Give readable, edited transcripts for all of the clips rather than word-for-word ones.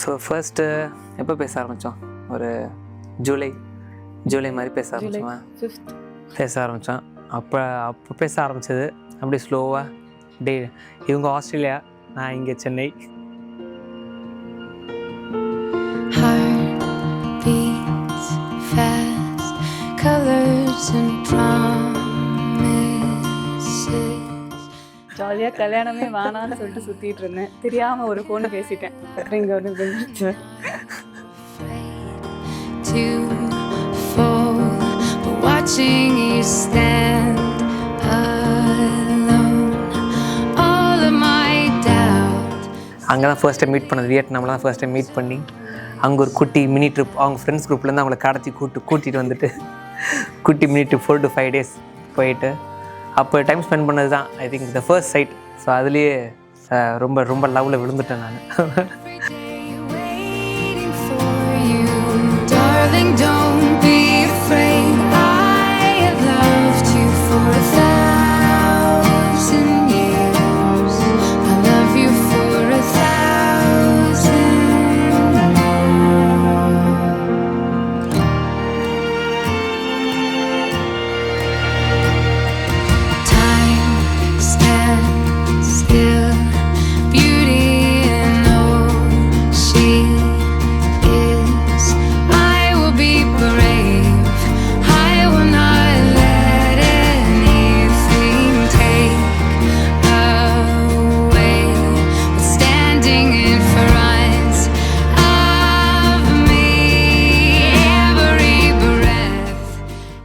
So first எப்போ பேச ஆரம்பித்தோம்? ஒரு ஜூலை மாதிரி பேச ஆரம்பித்தோம். பேச ஆரம்பித்தோம். அப்போ பேச ஆரம்பித்தது அப்படியே ஸ்லோவாக இவங்க ஆஸ்திரேலியா, நான் இங்கே சென்னை. ஜாலியாக கல்யாணமே வேணான்னு சொல்லிட்டு சுற்றிட்டு இருந்தேன். தெரியாமல் ஒரு ஃபோன் பேசிட்டேன். அப்புறம் இங்கே வந்து அங்கே தான் ஃபர்ஸ்ட் டைம் மீட் பண்ணது. வியட்நாமில் தான் ஃபர்ஸ்ட் டைம் மீட் பண்ணி அங்கே ஒரு குட்டி மினி ட்ரிப், அவங்க ஃப்ரெண்ட்ஸ் குரூப்லேருந்து அவங்கள கடத்தி கூட்டிகிட்டு வந்துட்டு குட்டி மினி ட்ரிப் 4 to 5 days போயிட்டு அப்போ டைம் ஸ்பெண்ட் பண்ணது தான் I think the first sight. So அதுலேயே ரொம்ப ரொம்ப லவ்வில் விழுந்துட்டேன் நான்.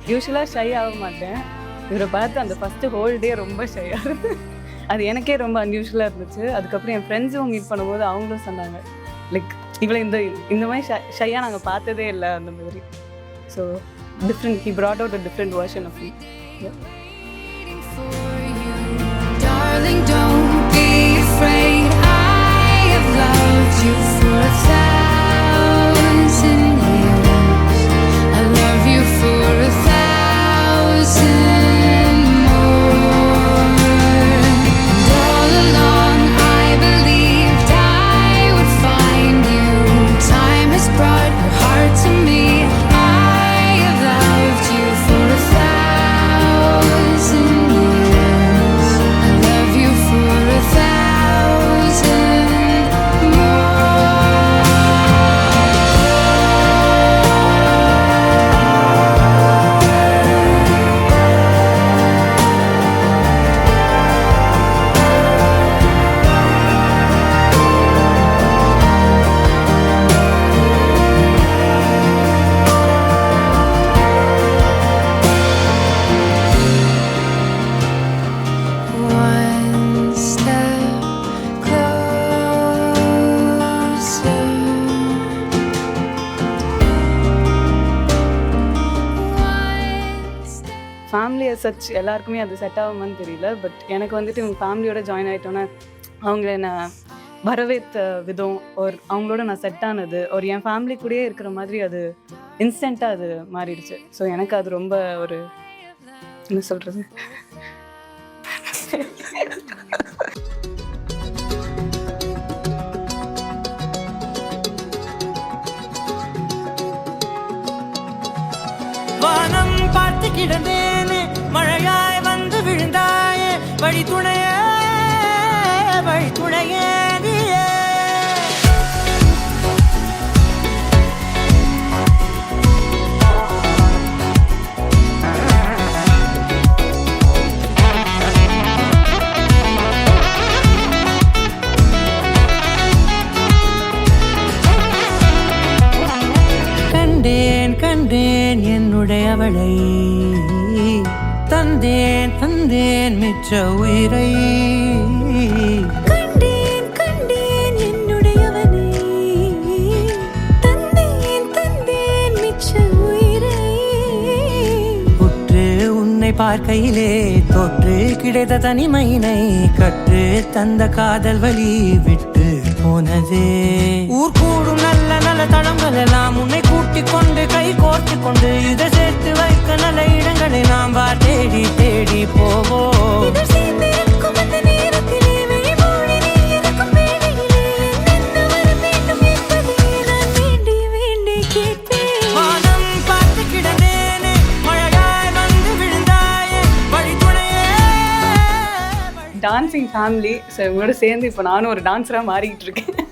யூஸ்வலாக ஷை ஆக மாட்டேன். இவரை பார்த்து அந்த ஃபஸ்ட்டு ஹோல் டே ரொம்ப ஷையாக இருந்தது. அது எனக்கே ரொம்ப அன்யூஷுவலாக இருந்துச்சு. அதுக்கப்புறம் என் ஃப்ரெண்ட்ஸும் மீட் பண்ணும்போது அவங்களும் சொன்னாங்க, லைக் இவளை இந்த மாதிரி ஷையாக நாங்கள் பார்த்ததே இல்லை அந்த மாதிரி. So different, he brought out a different version of me. Family such எல்லாருக்குமே அது செட் ஆகுமான்னு தெரியல. பட் எனக்கு வந்துட்டு இவங்க ஃபேமிலியோட ஜாயின் ஆகிட்டோன்னே அவங்கள நான் வரவேற்ற விதம், ஒரு அவங்களோட நான் செட் ஆனது, ஒரு என் ஃபேமிலி கூடயே இருக்கிற மாதிரி அது இன்ஸ்டண்ட்டாக அது மாறிடுச்சு. ஸோ எனக்கு அது ரொம்ப ஒரு என்ன சொல்கிறது, வானம் பார்த்து கிடந்தேனே, மழையாய் வந்து விழுந்தாயே, வழி துணையே நீயே. கண்டேன் என்னுடையவளை, தந்தேன் மிச்ச உயிரை. கண்டேன் என்னுடையவனை, தந்தேன் மிச்ச உயிரை. உற்று உன்னை பார்க்கையிலே தொற்று கிடைத்த தனிமையினை கற்று தந்த காதல் வழி விட்டு போனதே. ஊர் கூடும் நல்ல நல்ல தளங்கள் எல்லாம் உன்னை கூட்டிக் கொண்டு கை கோர்த்து கொண்டு இதை சேர்த்து வைக்க நல்ல இடங்களை நாம் தேடி தேடி போவோம். நேரத்திலே வெளிமொழி இருக்கும் வேளையிலே என்ன வர வேண்டும் என்பது டான்ஸிங் ஃபேமிலி. ஸோ இவங்களோட சேர்ந்து இப்போ நானும் ஒரு டான்ஸராக மாறிக்கிட்டு இருக்கேன்.